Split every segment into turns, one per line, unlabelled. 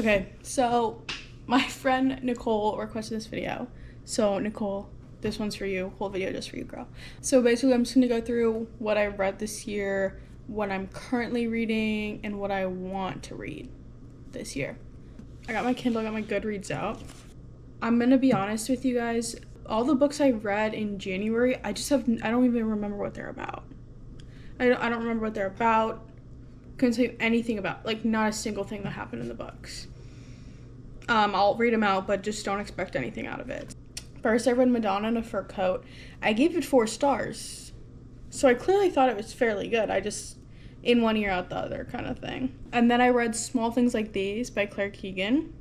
Okay, so my friend Nicole requested this video. So Nicole, this one's for you. Whole video just for you, girl. So basically, I'm just gonna go through what I read this year, what I'm currently reading, and what I want to read this year. I got my Kindle, I got my Goodreads out. I'm gonna be honest with you guys. All the books I read in January, I don't even remember what they're about. I don't remember what they're about. Couldn't tell you anything about, like, not a single thing that happened in the books. I'll read them out, but just don't expect anything out of it. First, I read Madonna in a Fur Coat. I gave it 4 stars. So I clearly thought it was fairly good. I just, in one ear out the other kind of thing. And then I read Small Things Like These by Claire Keegan.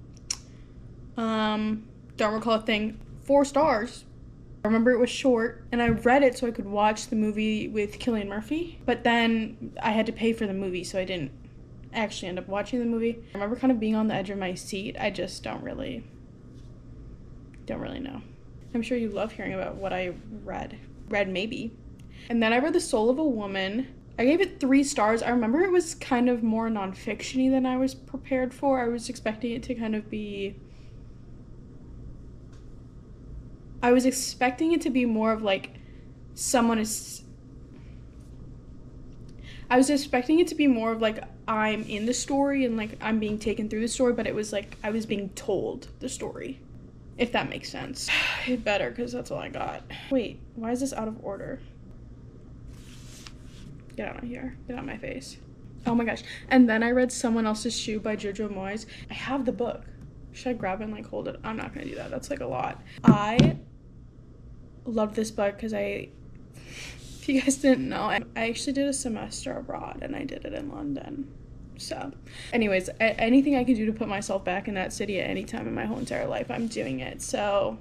Don't recall a thing. 4 stars. I remember it was short, and I read it so I could watch the movie with Cillian Murphy. But then I had to pay for the movie, so I didn't actually end up watching the movie. I remember kind of being on the edge of my seat. I just don't really know. I'm sure you love hearing about what I read maybe. And then I read The Soul of a Woman. I gave it 3 stars. I remember it was kind of more non-fiction-y than I was prepared for. I was expecting it to kind of be... I was expecting it to be more of like I was expecting it to be more of like I'm in the story and like I'm being taken through the story, but it was like I was being told the story, if that makes sense. It better, because that's all I got. Wait, why is this out of order? Get out of here. Get out of my face. Oh my gosh. And then I read Someone Else's Shoe by Jojo Moyes. I have the book. Should I grab it and like hold it? I'm not gonna do that. That's like a lot. I love this book because if you guys didn't know, I actually did a semester abroad and I did it in London. So anyways, anything I could do to put myself back in that city at any time in my whole entire life, I'm doing it. So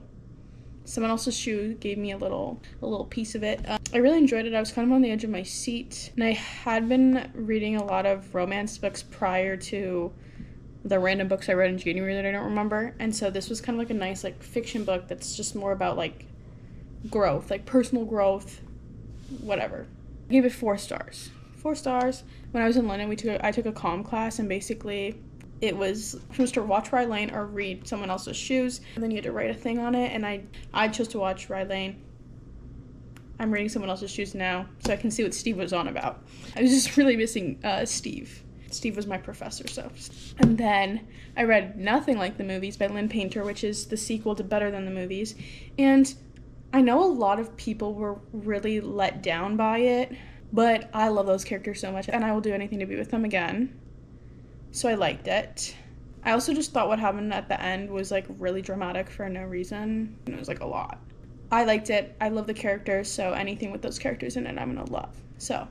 Someone Else's Shoe gave me a little piece of it. I really enjoyed it. I was kind of on the edge of my seat, and I had been reading a lot of romance books prior to the random books I read in January that I don't remember. And so this was kind of like a nice like fiction book that's just more about like growth, like personal growth, whatever. I gave it 4 stars. 4 stars. When I was in London, I took a comm class, and basically it was supposed to watch Rye Lane or read Someone Else's Shoes, and then you had to write a thing on it, and I chose to watch Rye Lane. I'm reading Someone Else's Shoes now, so I can see what Steve was on about. I was just really missing Steve. Steve was my professor, so. And then I read Nothing Like the Movies by Lynn Painter, which is the sequel to Better Than the Movies. And I know a lot of people were really let down by it, but I love those characters so much, and I will do anything to be with them again. So I liked it. I also just thought what happened at the end was like really dramatic for no reason. And it was like a lot. I liked it. I love the characters, so anything with those characters in it I'm gonna love. So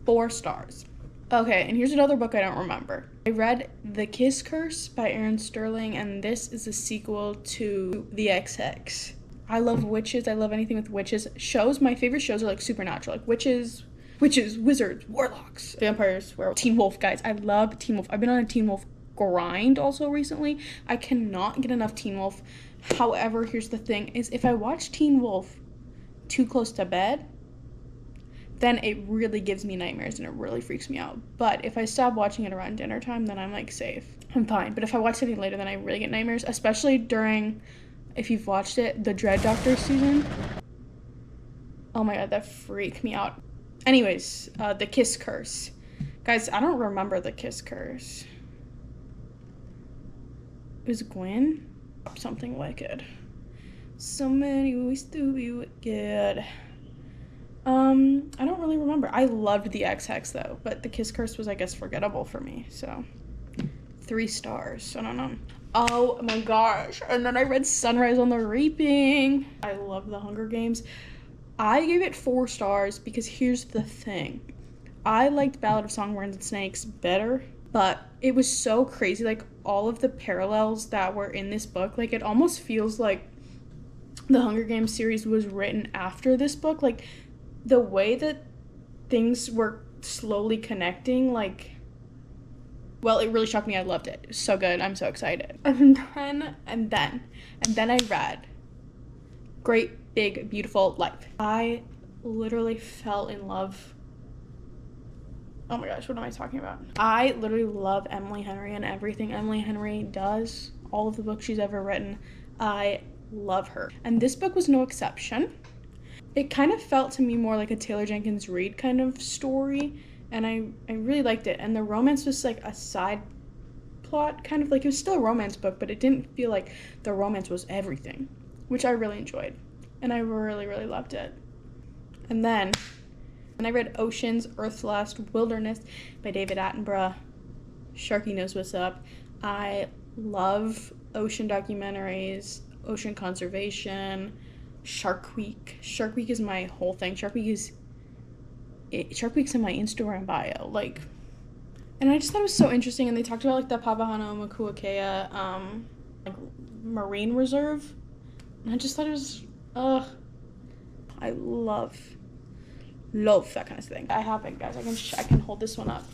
4 stars. Okay, and here's another book I don't remember. I read The Kiss Curse by Aaron Sterling, and this is a sequel to The XX. I love witches. I love anything with witches. My favorite shows are like supernatural, like witches, wizards, warlocks, vampires, werewolves. Teen Wolf, guys. I love Teen Wolf. I've been on a Teen Wolf grind also recently. I cannot get enough Teen Wolf. However, here's the thing, is if I watch Teen Wolf too close to bed, then it really gives me nightmares and it really freaks me out. But if I stop watching it around dinner time, then I'm like safe. I'm fine. But if I watch something later, then I really get nightmares, especially during, if you've watched it, the Dread Doctor season. Oh my god, that freaked me out. Anyways, The Kiss Curse. Guys, I don't remember The Kiss Curse. It was Gwen? Something wicked. So many ways to be wicked. I don't really remember. I loved the XX though, but The Kiss Curse was, I guess, forgettable for me, so 3 stars. I don't know. Oh my gosh. And then I read Sunrise on the Reaping. I love The Hunger Games. I gave it 4 stars because here's the thing. I liked Ballad of Songbirds and Snakes better, but it was so crazy. Like, all of the parallels that were in this book, like, it almost feels like the Hunger Games series was written after this book. Like, the way that things were slowly connecting, like, well, it really shocked me. I loved it. It was so good. I'm so excited. And then I read Great Big Beautiful Life. I literally fell in love Oh my gosh, what am I talking about? I literally love Emily Henry and everything Emily Henry does. All of the books she's ever written. I love her. And this book was no exception. It kind of felt to me more like a Taylor Jenkins Reid kind of story. And I really liked it. And the romance was like a side plot, kind of like, it was still a romance book, but it didn't feel like the romance was everything, which I really enjoyed. And I really, really loved it. And then I read Oceans, Earth's Last Wilderness by David Attenborough. Sharky knows what's up. I love ocean documentaries, ocean conservation, Shark Week. Shark Week is my whole thing. Shark Week's in my Instagram bio. Like, and I just thought it was so interesting. And they talked about like the Papahānaumokuākea like marine reserve. And I just thought it was, I love that kind of thing. I have it, guys. I can hold this one up.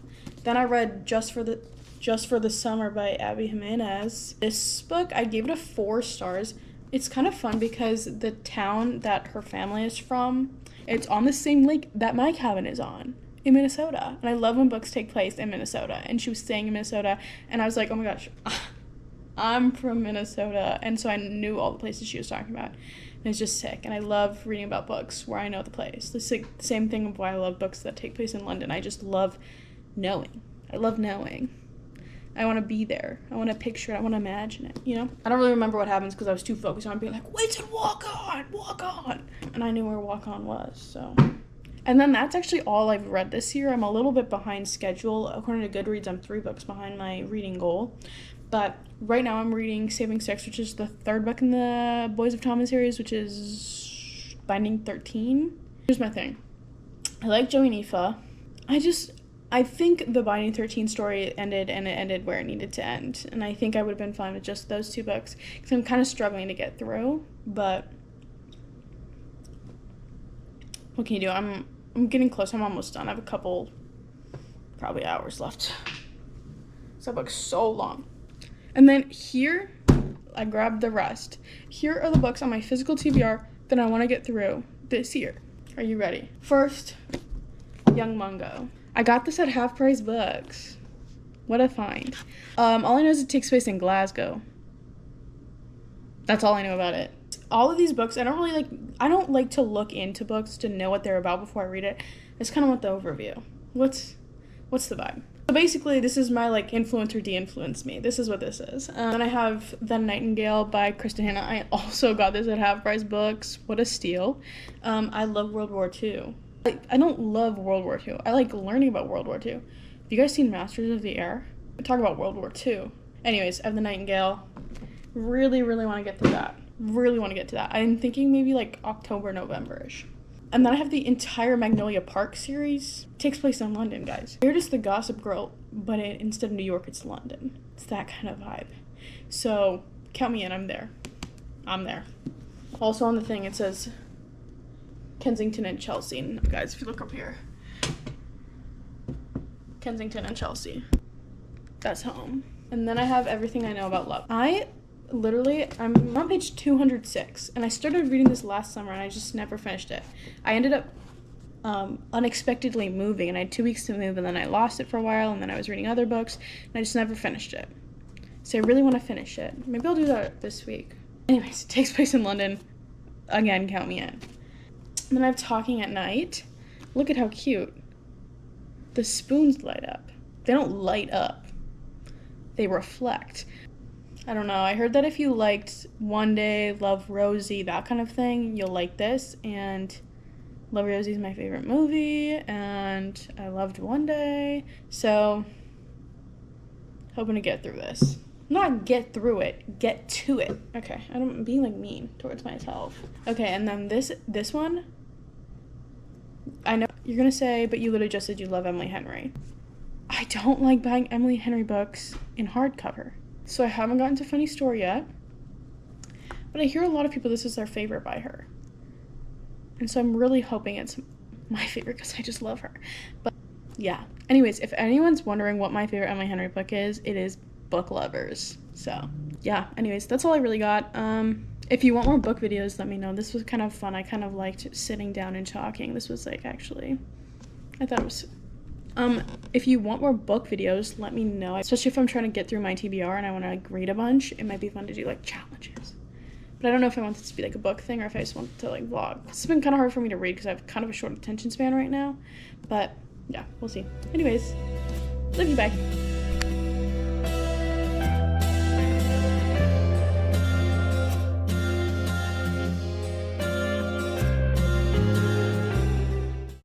Then I read Just for the Summer by Abby Jimenez. This book, I gave it a 4 stars. It's kind of fun because the town that her family is from, it's on the same lake that my cabin is on in Minnesota. And I love when books take place in Minnesota. And she was staying in Minnesota, and I was like, oh my gosh, I'm from Minnesota. And so I knew all the places she was talking about. And it's just sick. And I love reading about books where I know the place. It's like the same thing of why I love books that take place in London. I just love knowing. I love knowing. I want to be there. I want to picture it. I want to imagine it, you know? I don't really remember what happens because I was too focused on being like, wait and walk on. And I knew where walk on was, so. And then that's actually all I've read this year. I'm a little bit behind schedule. According to Goodreads, I'm 3 books behind my reading goal. But right now I'm reading Saving Sex, which is the 3rd book in the Boys of Thomas series, which is Binding 13. Here's my thing. I like Joey and Aoife. I think the Binding 13 story ended, and it ended where it needed to end. And I think I would have been fine with just those 2 books, because I'm kind of struggling to get through. But what can you do? I'm getting close. I'm almost done. I have a couple, probably hours left. That book's so long. And then here, I grabbed the rest. Here are the books on my physical TBR that I want to get through this year. Are you ready? First, Young Mungo. I got this at Half Price Books. What a find. All I know is it takes place in Glasgow. That's all I know about it. All of these books, I don't like to look into books to know what they're about before I read it. I just kind of want the overview. What's the vibe? So basically, this is my, like, influence or de-influence me. This is what this is. And I have The Nightingale by Kristen Hanna. I also got this at Half Price Books. What a steal. I love World War II. I don't love World War II. I like learning about World War II. Have you guys seen Masters of the Air? We talk about World War II. Anyways, I have The Nightingale. Really, really want to get through that. Really want to get to that. I'm thinking maybe, like, October, November-ish. And then I have the entire Magnolia Park series. It takes place in London, guys. You're just the Gossip Girl, but instead of New York, it's London. It's that kind of vibe. So, count me in. I'm there. Also on the thing, it says Kensington and Chelsea. And guys, if you look up here. Kensington and Chelsea. That's home. And then I have Everything I Know About Love. I'm on page 206, and I started reading this last summer, and I just never finished it. I ended up unexpectedly moving, and I had 2 weeks to move, and then I lost it for a while, and then I was reading other books, and I just never finished it. So I really want to finish it. Maybe I'll do that this week. Anyways, it takes place in London. Again, count me in. And then I have Talking at Night. Look at how cute. The spoons light up. They don't light up. They reflect. I don't know. I heard that if you liked One Day, Love Rosie, that kind of thing, you'll like this. And Love Rosie is my favorite movie, and I loved One Day. So, hoping to get through this. Not get through it, get to it. Okay, I'm being like mean towards myself. Okay, and then this one, I know you're gonna say, but you literally just said you love Emily Henry. I don't like buying Emily Henry books in hardcover. So I haven't gotten to Funny Story yet. But I hear a lot of people, this is their favorite by her. And so I'm really hoping it's my favorite because I just love her. But yeah. Anyways, if anyone's wondering what my favorite Emily Henry book is, it is Book Lovers. So yeah. Anyways, that's all I really got. If you want more book videos, let me know. This was kind of fun. I kind of liked sitting down and talking. This was like actually, I thought it was If you want more book videos, let me know. Especially if I'm trying to get through my TBR and I want to like read a bunch, it might be fun to do like challenges. But I don't know if I want this to be like a book thing or if I just want to like vlog. It's been kind of hard for me to read because I have kind of a short attention span right now. But yeah, we'll see. Anyways, love you, bye.